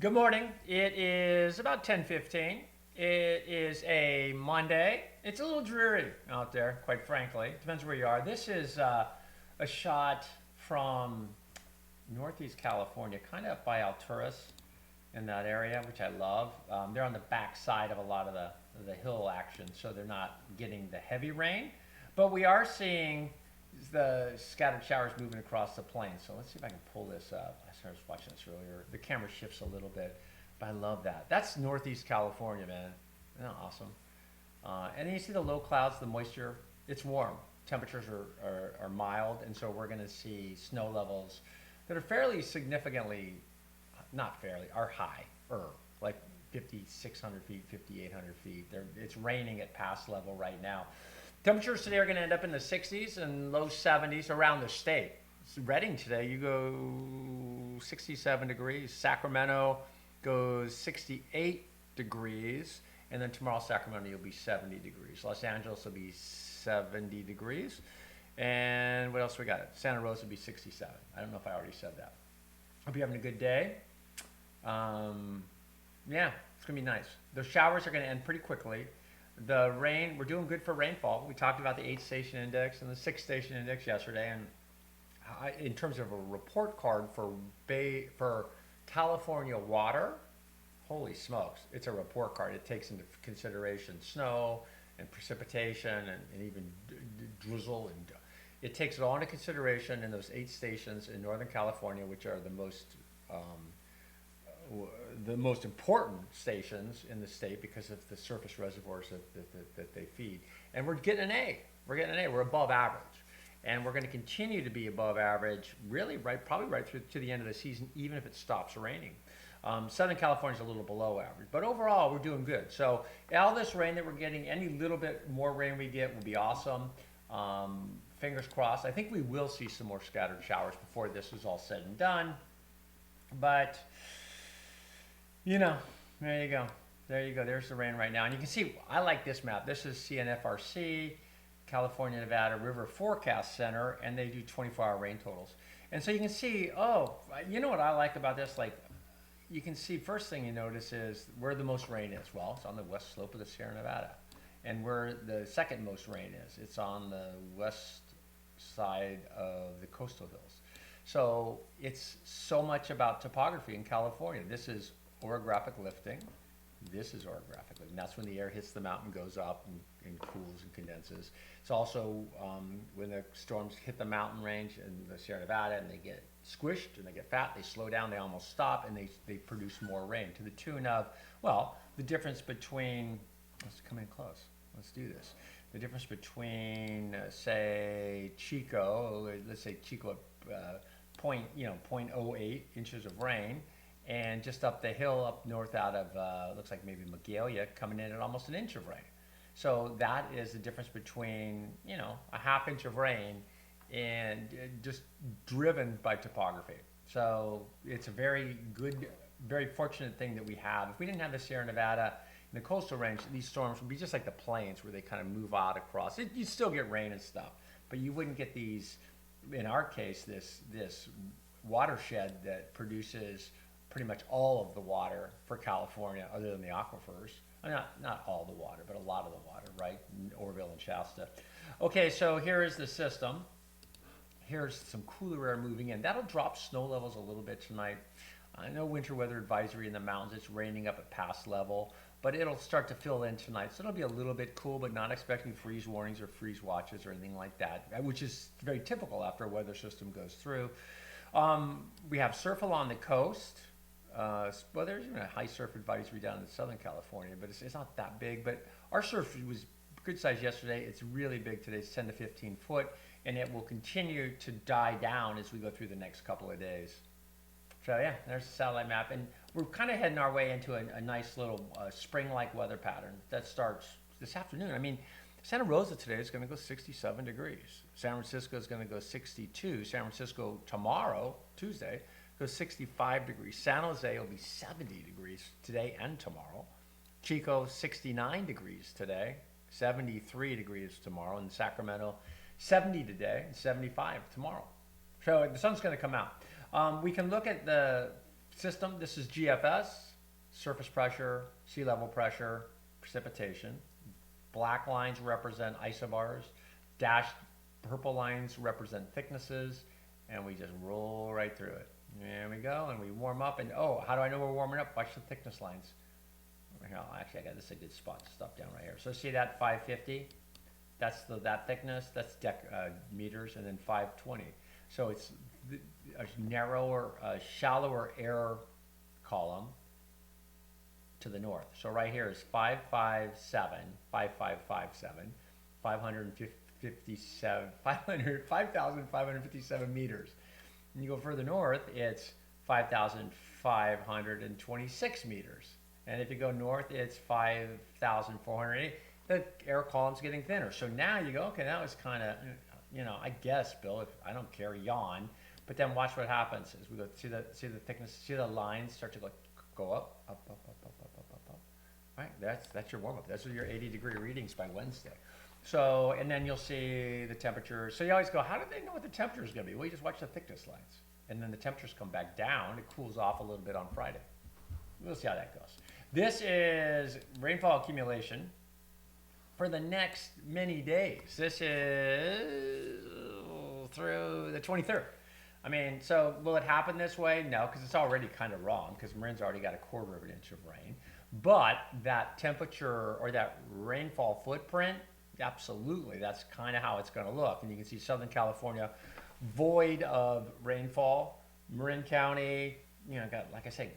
Good morning. It is about 10:15. It is a Monday. It's a little dreary out there, quite frankly. Depends where you are. This is a shot from Northeast California, kind of up by Alturas in that area, which I love. They're on the back side of a lot of the hill action, so they're not getting the heavy rain. But we are seeing the scattered showers moving across the plain. So let's see if I can pull this up. I was watching this earlier. The camera shifts a little bit, but I love that. That's Northeast California, man. Isn't that awesome? And then you see the low clouds, the moisture. It's warm. Temperatures are mild, and so we're going to see snow levels that are fairly significantly, not fairly, are high, like 5,600 feet, 5,800 feet. It's raining at pass level right now. Temperatures today are going to end up in the 60s and low 70s around the state. Redding today, you go 67 degrees. Sacramento goes 68 degrees. And then tomorrow, Sacramento, you'll be 70 degrees. Los Angeles will be 70 degrees. And what else we got? Santa Rosa will be 67. I don't know if I already said that. Hope you're having a good day. Yeah, it's going to be nice. The showers are going to end pretty quickly. The rain, we're doing good for rainfall. We talked about the 8-station index and the 6-station index yesterday. And in terms of a report card for California water, holy smokes, it's a report card. It takes into consideration snow and precipitation and even drizzle. And it takes it all into consideration in those 8 stations in Northern California, which are the most important stations in the state because of the surface reservoirs that they feed. And we're getting an A. We're above average. And we're going to continue to be above average, really, probably right through to the end of the season, even if it stops raining. Southern California is a little below average, but overall, we're doing good. So all this rain that we're getting, any little bit more rain we get will be awesome. Fingers crossed. I think we will see some more scattered showers before this is all said and done. But there you go. There's the rain right now. And you can see, I like this map. This is CNFRC, California, Nevada River Forecast Center, and they do 24-hour rain totals. And so you can see, you know what I like about this? Like, you can see, first thing you notice is where the most rain is. Well, it's on the west slope of the Sierra Nevada. And where the second most rain is, it's on the west side of the coastal hills. So it's so much about topography in California. This is orographic lifting. This is orographic lifting. That's when the air hits the mountain, goes up and cools and condenses. It's also when the storms hit the mountain range in the Sierra Nevada and they get squished and they get fat, they slow down, they almost stop, and they produce more rain to the tune of, the difference between, let's come in close, let's do this. The difference between, say, Chico, let's say Chico at 0.08 inches of rain, and just up the hill up north out of, looks like maybe Magalia, coming in at almost an inch of rain. So that is the difference between, a half inch of rain and just driven by topography. So it's a very good, very fortunate thing that we have. If we didn't have the Sierra Nevada and the coastal range, these storms would be just like the plains where they kind of move out across. You'd still get rain and stuff, but you wouldn't get these, in our case, this watershed that produces pretty much all of the water for California, other than the aquifers. Not all the water, but a lot of the water, right? Oroville and Shasta. Okay, so here is the system. Here's some cooler air moving in. That'll drop snow levels a little bit tonight. I know winter weather advisory in the mountains. It's raining up at pass level, but it'll start to fill in tonight. So it'll be a little bit cool, but not expecting freeze warnings or freeze watches or anything like that, which is very typical after a weather system goes through. We have surf along the coast. There's even a high surf advisory down in Southern California, but it's not that big. But our surf was good size yesterday. It's really big today. It's 10 to 15 foot, and it will continue to die down as we go through the next couple of days. So yeah, there's the satellite map, and we're kind of heading our way into a nice little spring-like weather pattern that starts this afternoon. I mean, Santa Rosa today is going to go 67 degrees. San Francisco is going to go 62. San Francisco tomorrow, Tuesday, goes 65 degrees. San Jose will be 70 degrees today and tomorrow. Chico, 69 degrees today, 73 degrees tomorrow. And Sacramento, 70 today and 75 tomorrow. So the sun's going to come out. We can look at the system. This is GFS, surface pressure, sea level pressure, precipitation. Black lines represent isobars. Dashed purple lines represent thicknesses. And we just roll right through it. There we go. And we warm up. And oh, how do I know we're warming up? Watch the thickness lines. Actually, I got this a good spot to stop down right here. So see that 550? That's that thickness. That's meters. And then 520. So it's a narrower, shallower air column to the north. So right here is 557, 5,557 meters. And you go further north, it's 5,526 meters. And if you go north, it's 5,480. The air column's getting thinner. So now you go, okay, that was kind of, I guess, Bill, if I don't care, yawn. But then watch what happens as we go, see the thickness, see the lines start to go up. Right, that's your warm-up. Those are your 80-degree readings by Wednesday. So, and then you'll see the temperature. So you always go, how do they know what the temperature is going to be? Well, you just watch the thickness lines. And then the temperatures come back down. It cools off a little bit on Friday. We'll see how that goes. This is rainfall accumulation for the next many days. This is through the 23rd. I mean, so will it happen this way? No, because it's already kind of wrong, because Marin's already got 1/4 of an inch of rain. But that temperature or that rainfall footprint, absolutely, that's kind of how it's going to look. And you can see Southern California void of rainfall. Marin County, got, like I say,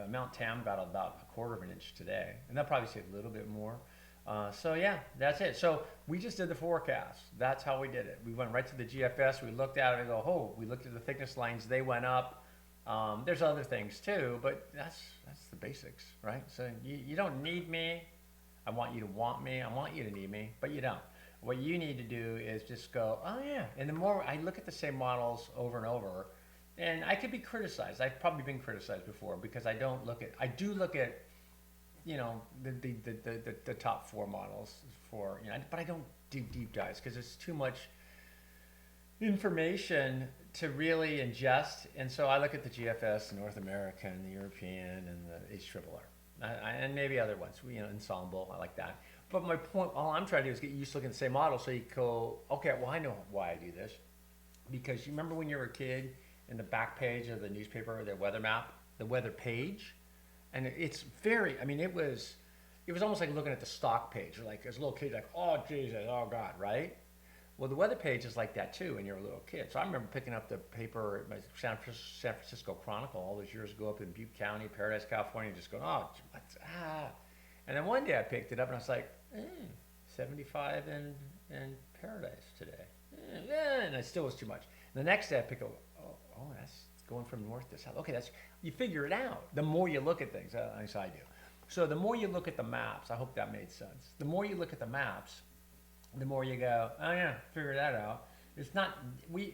Mount Tam got about 1/4 of an inch today. And they'll probably see a little bit more. So yeah, that's it. So we just did the forecast. That's how we did it. We went right to the GFS. We looked at it and go, oh, we looked at the thickness lines. They went up. There's other things too, but that's the basics, right? So you don't need me. I want you to want me. I want you to need me, but you don't. What you need to do is just go, oh yeah. And the more I look at the same models over and over, and I could be criticized. I've probably been criticized before because I do look at the top 4 models for, but I don't do deep dives because it's too much information to really ingest. And so I look at the GFS, the North American, the European, and the HRRR. And maybe other ones, ensemble, I like that. But my point, all I'm trying to do is get used to looking at the same model so you go, okay, well, I know why I do this. Because you remember when you were a kid, in the back page of the newspaper, the weather map, the weather page, and it's very, it was almost like looking at the stock page, or like as a little kid, like, oh Jesus, oh God, right? Well, the weather page is like that too when you're a little kid. So I remember picking up the paper at my San Francisco Chronicle all those years ago up in Butte County, Paradise, California, and just going, oh, what's, And then one day I picked it up and I was like, 75 in Paradise today. And it still was too much. And the next day I picked up, oh, that's going from north to south. Okay, you figure it out. The more you look at things, at least I do. So the more you look at the maps, I hope that made sense. The more you look at the maps, the more you go, oh yeah, figure that out. It's not, this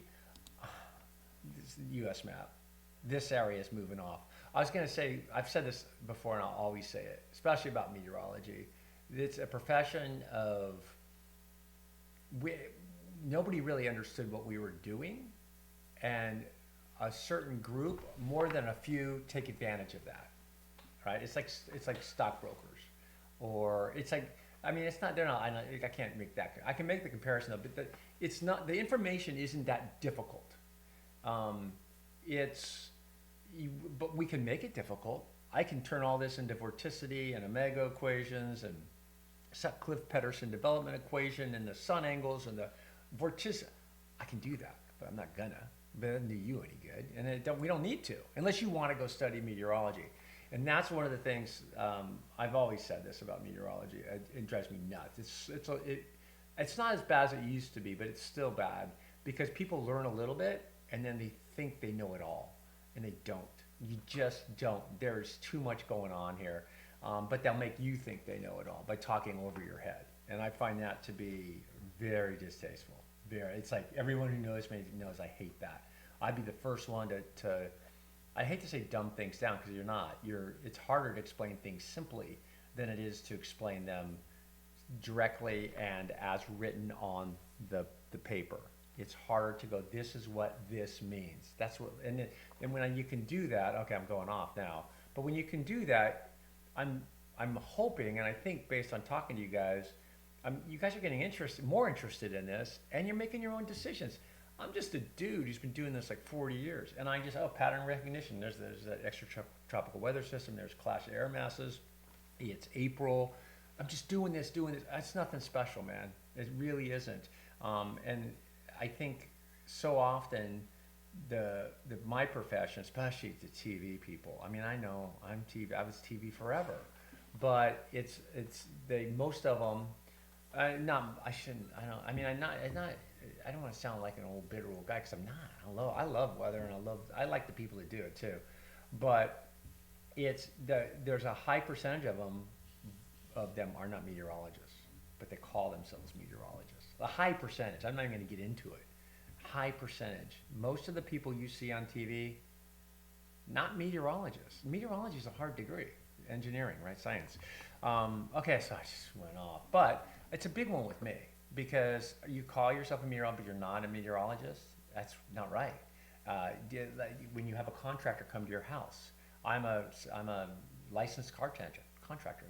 is the U.S. map. This area is moving off. I was going to say, I've said this before and I'll always say it, especially about meteorology. It's a profession of, nobody really understood what we were doing, and a certain group, more than a few, take advantage of that, right? It's like stockbrokers, or it's like, it's not, I can't make that, I can make the comparison though, but it's not, the information isn't that difficult. But we can make it difficult. I can turn all this into vorticity and omega equations and Sutcliffe-Pedersen development equation and the sun angles and the vorticity. I can do that, but I'm not gonna. But it doesn't do you any good, and we don't need to, unless you want to go study meteorology. And that's one of the things, I've always said this about meteorology. It drives me nuts. It's not as bad as it used to be, but it's still bad because people learn a little bit and then they think they know it all, and they don't. You just don't. There's too much going on here, but they'll make you think they know it all by talking over your head. And I find that to be very distasteful. It's like everyone who knows me knows I hate that. I'd be the first one to I hate to say dumb things down because you're not. It's harder to explain things simply than it is to explain them directly and as written on the paper. it's harder to go, this is what this means. That's what, and when you can do that, okay, I'm going off now. But when you can do that, I'm hoping, and I think based on talking to you guys are getting more interested in this, and you're making your own decisions. I'm just a dude who's been doing this like 40 years, and I just, pattern recognition. There's that extratropical weather system. There's clash of air masses. It's April. I'm just doing this. It's nothing special, man. It really isn't. And I think so often my profession, especially the TV people. I mean, I know I was TV forever, but most of them. I don't want to sound like an old bitter old guy, because I'm not. I love weather, and I like the people that do it too, but there's a high percentage of them are not meteorologists, but they call themselves meteorologists. A high percentage. I'm not even going to get into it. High percentage. Most of the people you see on TV, not meteorologists. Meteorology is a hard degree. Engineering, right? Science. Okay, so I just went off, but it's a big one with me, because you call yourself a meteorologist, but you're not a meteorologist. That's not right. When you have a contractor come to your house, I'm a licensed contractor.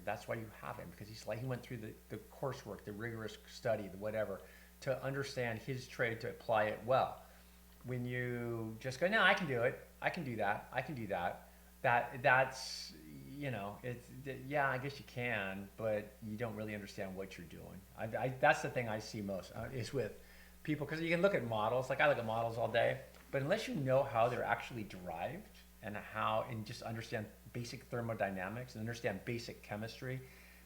That's why you have him, because he went through the coursework, the rigorous study, the whatever, to understand his trade, to apply it well. When you just go, no, I can do it. I can do that. That's, I guess you can, but you don't really understand what you're doing. That's the thing I see most is with people, because you can look at models. Like, I look at models all day, but unless you know how they're actually derived and just understand basic thermodynamics and understand basic chemistry,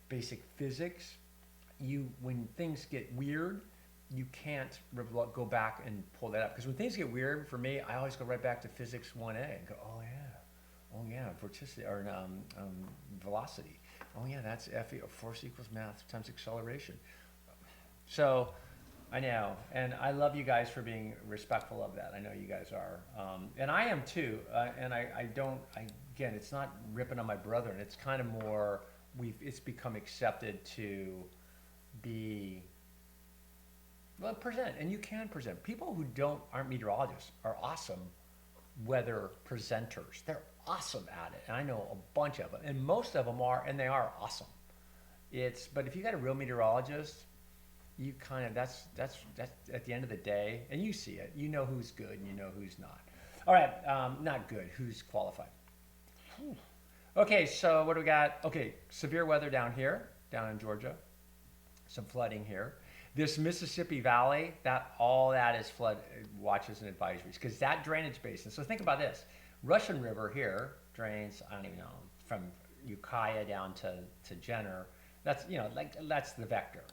basic physics, when things get weird, you can't go back and pull that up. Because when things get weird, for me, I always go right back to physics 1A and go, oh yeah, vorticity, or velocity. Oh yeah, that's force equals mass times acceleration. So I know, and I love you guys for being respectful of that. I know you guys are, and I am too. And again, it's not ripping on my brother, and it's kind of more it's become accepted to be present, and you can present. People who aren't meteorologists are awesome weather presenters. They're awesome at it, and I know a bunch of them, and most of them are, and they are awesome. But if you got a real meteorologist, you kind of that's at the end of the day, and you see it. You know who's good, and you know who's not. All right, not good. Who's qualified? Okay, so what do we got? Okay, severe weather down in Georgia. Some flooding here. This Mississippi Valley, all that is flood watches and advisories, because that drainage basin. So think about this. Russian River here drains, I don't even know, from Ukiah down to Jenner. That's that's the vector.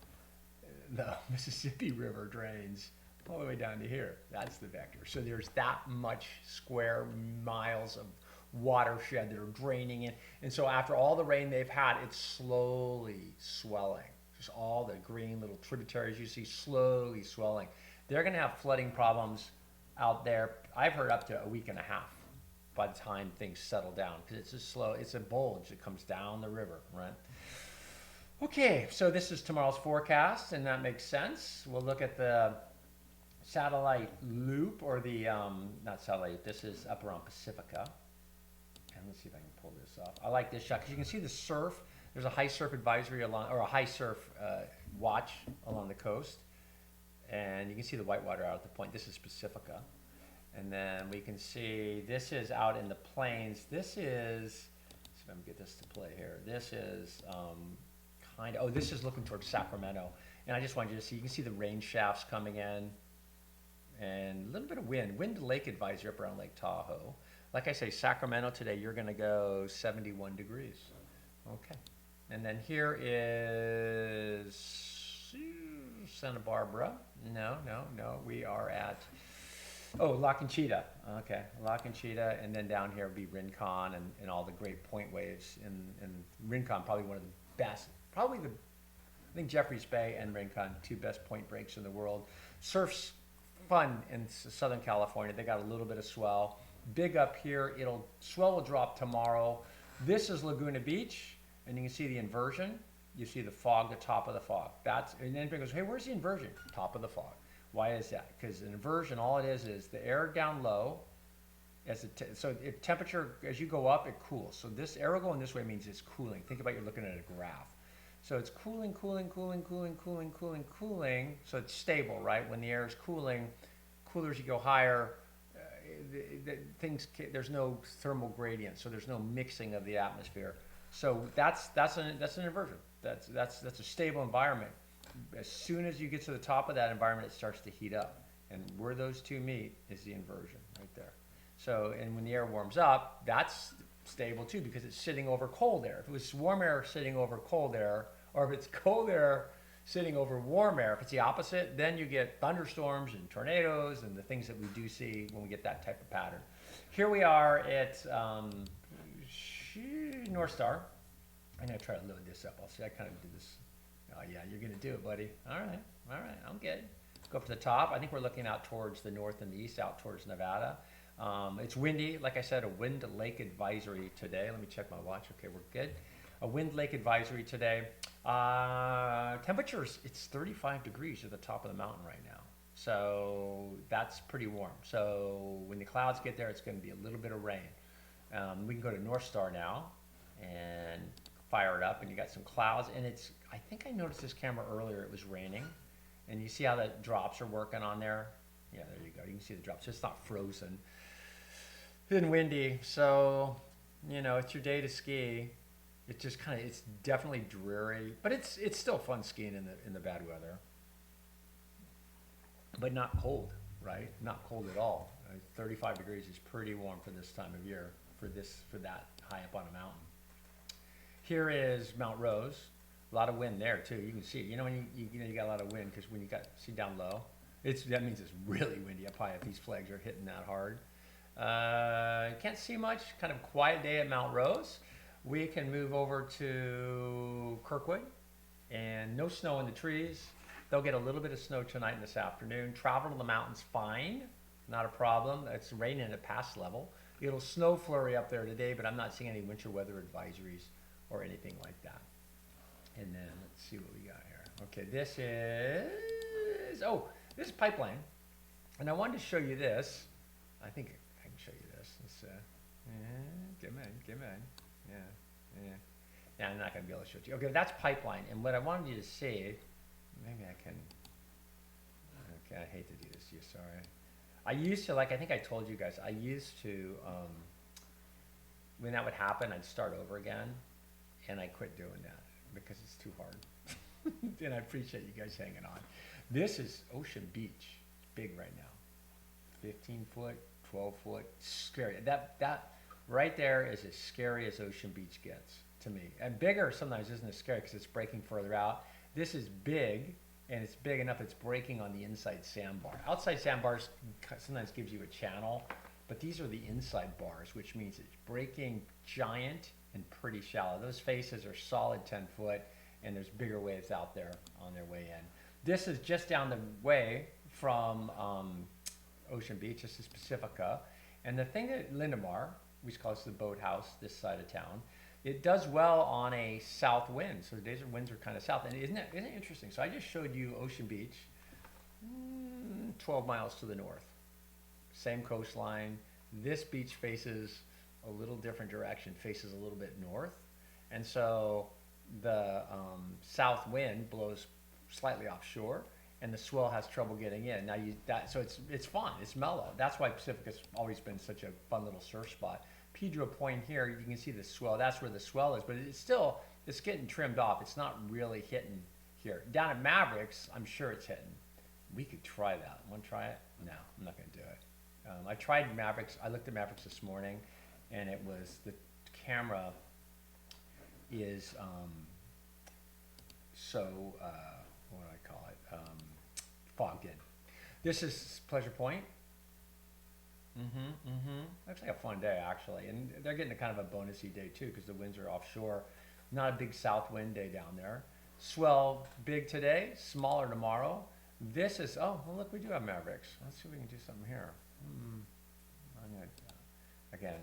The Mississippi River drains all the way down to here. That's the vector. So there's that much square miles of watershed that are draining in. And so after all the rain they've had, it's slowly swelling. Just all the green little tributaries you see slowly swelling. They're going to have flooding problems out there. I've heard up to a week and a half by the time things settle down, because it's just slow. It's a bulge that comes down the river, right? Okay, so this is tomorrow's forecast, and that makes sense. We'll look at the satellite loop, or the, not satellite, this is up around Pacifica. And let's see if I can pull this off. I like this shot, because you can see the surf. There's a high surf advisory or a high surf watch along the coast. And you can see the whitewater out at the point. This is Pacifica. And then we can see this is out in the plains. This is, let's see if I can get this to play here. This is this is looking towards Sacramento. And I just wanted you to see, you can see the rain shafts coming in. And a little bit of wind to lake advisory up around Lake Tahoe. Like I say, Sacramento today, you're going to go 71 degrees. Okay. And then here is Santa Barbara. No. We are at, La Conchita. Okay, La Conchita. And then down here would be Rincon and all the great point waves. And Rincon, probably one of the best. I think Jeffreys Bay and Rincon, 2 best point breaks in the world. Surf's fun in Southern California. They got a little bit of swell. Big up here. Swell will drop tomorrow. This is Laguna Beach, and you can see the inversion. You see the fog, the top of the fog. And then everybody goes, hey, where's the inversion? Top of the fog. Why is that? Because an inversion, all it is the air down low. So if temperature, as you go up, it cools. So this arrow going this way means it's cooling. Think about you're looking at a graph. So it's cooling, cooling, cooling, cooling, cooling, cooling, cooling. So it's stable, right? When the air is cooling, cooler as you go higher, there's no thermal gradient, so there's no mixing of the atmosphere. So that's an inversion. That's a stable environment. As soon as you get to the top of that environment, it starts to heat up, and where those two meet is the inversion right there. So, and when the air warms up, that's stable too because it's sitting over cold air. If it was warm air sitting over cold air, or if it's cold air sitting over warm air, if it's the opposite, then you get thunderstorms and tornadoes and the things that we do see when we get that type of pattern. Here we are at North Star. I'm gonna try to load this up. I'll see. I kind of did this. Oh yeah, you're gonna do it, buddy. All right, I'm good. Go up to the top. I think we're looking out towards the north and the east, out towards Nevada. It's windy. Like I said, a wind lake advisory today. Let me check my watch. Okay, we're good. A wind lake advisory today. Temperatures, it's 35 degrees at the top of the mountain right now. So that's pretty warm. So when the clouds get there, it's going to be a little bit of rain. We can go to North Star now and fire it up, and you got some clouds. And I think I noticed this camera earlier, it was raining. And you see how the drops are working on there? Yeah, there you go. You can see the drops. It's not frozen. It's been windy, so, it's your day to ski. It's definitely dreary, but it's still fun skiing in the bad weather. But not cold, right? Not cold at all. 35 degrees is pretty warm for this time of year, for that high up on a mountain. Here is Mount Rose. A lot of wind there too. You can see, when you got a lot of wind because when you see down low, that means it's really windy up high if these flags are hitting that hard. You can't see much. Kind of quiet day at Mount Rose. We can move over to Kirkwood, and no snow in the trees. They'll get a little bit of snow tonight and this afternoon. Travel to the mountains fine, not a problem. It's raining at pass level. It'll snow flurry up there today, but I'm not seeing any winter weather advisories or anything like that. And then let's see what we got here. Okay, this is Pipeline, and I wanted to show you this. I think I can show you this. Let's come in. Yeah, I'm not going to be able to show it to you. Okay, that's Pipeline, and what I wanted you to see, maybe I can. Okay, I hate to do this to you. Sorry. I used to, I think I told you guys, I used to, when that would happen, I'd start over again, and I quit doing that because it's too hard. And I appreciate you guys hanging on. This is Ocean Beach. It's big right now. 15 foot, 12 foot, scary. That right there is as scary as Ocean Beach gets to me. And bigger sometimes isn't as scary because it's breaking further out. This is big, and it's big enough it's breaking on the inside sandbar. Outside sandbars sometimes gives you a channel, but these are the inside bars, which means it's breaking giant and pretty shallow. Those faces are solid 10 foot, and there's bigger waves out there on their way in. This is just down the way from Ocean Beach. This is Pacifica. And the thing at Lindemar, we call this the boathouse, this side of town, it does well on a south wind. So the days of winds are kind of south. And isn't it interesting? So I just showed you Ocean Beach, 12 miles to the north. Same coastline. This beach faces a little different direction, faces a little bit north. And so the south wind blows slightly offshore, and the swell has trouble getting in. So it's fun, it's mellow. That's why Pacifica's always been such a fun little surf spot. Pedro Point here, you can see the swell. That's where the swell is, but it's getting trimmed off. It's not really hitting here. Down at Mavericks, I'm sure it's hitting. We could try that. Want to try it? No, I'm not going to do it. I tried Mavericks. I looked at Mavericks this morning, and it was the camera is what do I call it? Fogged in. This is Pleasure Point. Looks like a fun day actually, and they're getting a kind of a bonusy day too because the winds are offshore. Not a big south wind day down there. Swell big today, smaller tomorrow. This is look, we do have Mavericks. Let's see if we can do something here. Again,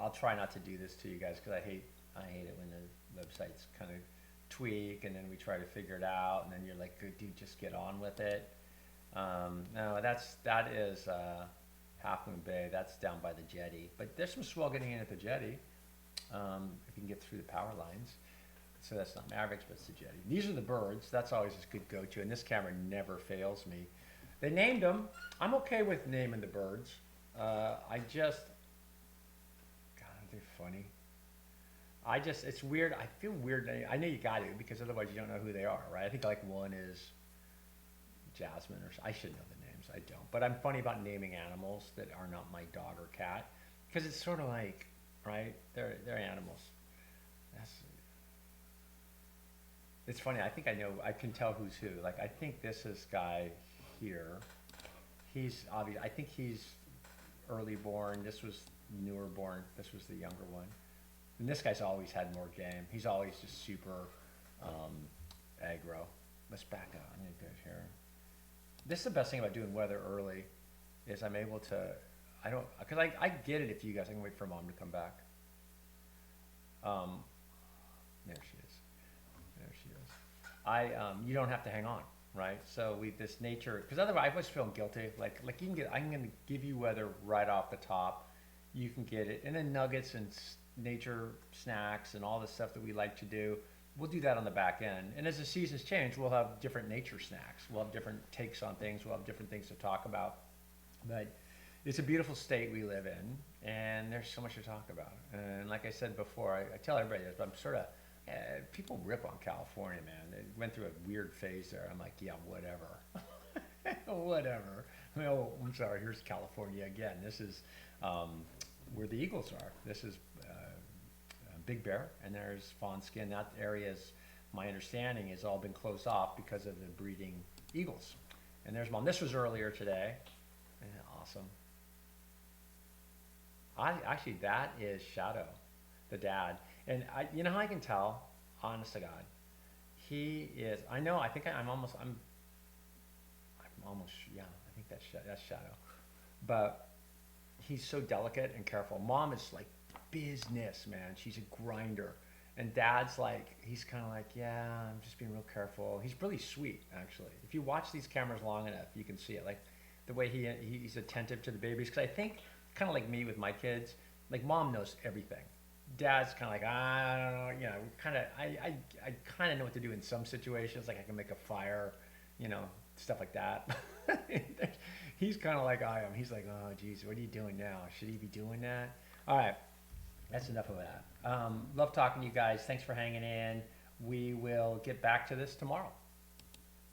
I'll try not to do this to you guys because I hate it when the websites kind of tweak and then we try to figure it out and then you're like, dude, just get on with it. No, that is Half Moon Bay. That's down by the jetty. But there's some swell getting in at the jetty if you can get through the power lines. So that's not Mavericks, but it's the jetty. These are the birds. That's always a good go-to, and this camera never fails me. They named them. I'm okay with naming the birds. I just, God, they're funny. It's weird. I feel weird. I know you got to because otherwise you don't know who they are, right? I think like one is Jasmine I should know the names. I don't. But I'm funny about naming animals that are not my dog or cat because it's sort of like, right? They're animals. It's funny. I think I know. I can tell who's who. Like I think this is guy here. He's obvious. I think he's early born. This was newer born. This was the younger one. And this guy's always had more game. He's always just super aggro. Let's back up. I'm gonna go here. This is the best thing about doing weather early, is I'm able to. Because I get it if you guys. I can wait for mom to come back. There she is. There she is. You don't have to hang on, right? So this nature, because otherwise I was feeling guilty. Like you can get. I'm gonna give you weather right off the top. You can get it, and then nuggets and nature snacks and all the stuff that we like to do. We'll do that on the back end. And as the seasons change, we'll have different nature snacks. We'll have different takes on things. We'll have different things to talk about. But it's a beautiful state we live in, and there's so much to talk about. And like I said before, I tell everybody this, but I'm sort of, people rip on California, man. They went through a weird phase there. I'm like, yeah, whatever. Whatever. Oh, I'm sorry, here's California again. This is where the eagles are. This is Big Bear, and there's Fawn Skin. That area is, my understanding, has all been closed off because of the breeding eagles. And there's mom. This was earlier today. Yeah, awesome. Actually, that is Shadow, the dad. And you know how I can tell? Honest to God, he is. I know. I think I'm almost. Yeah. I think that's Shadow, but he's so delicate and careful. Mom is like business, man. She's a grinder. And dad's like, he's kind of like, yeah, I'm just being real careful. He's really sweet, actually. If you watch these cameras long enough, you can see it. Like the way he's attentive to the babies. Because I think, kind of like me with my kids, like mom knows everything. Dad's kind of like, I don't know, you know, I kind of know what to do in some situations. Like I can make a fire, you know, stuff like that. He's kind of like I am. He's like, oh, geez, what are you doing now? Should he be doing that? All right. That's enough of that. Love talking to you guys. Thanks for hanging in. We will get back to this tomorrow.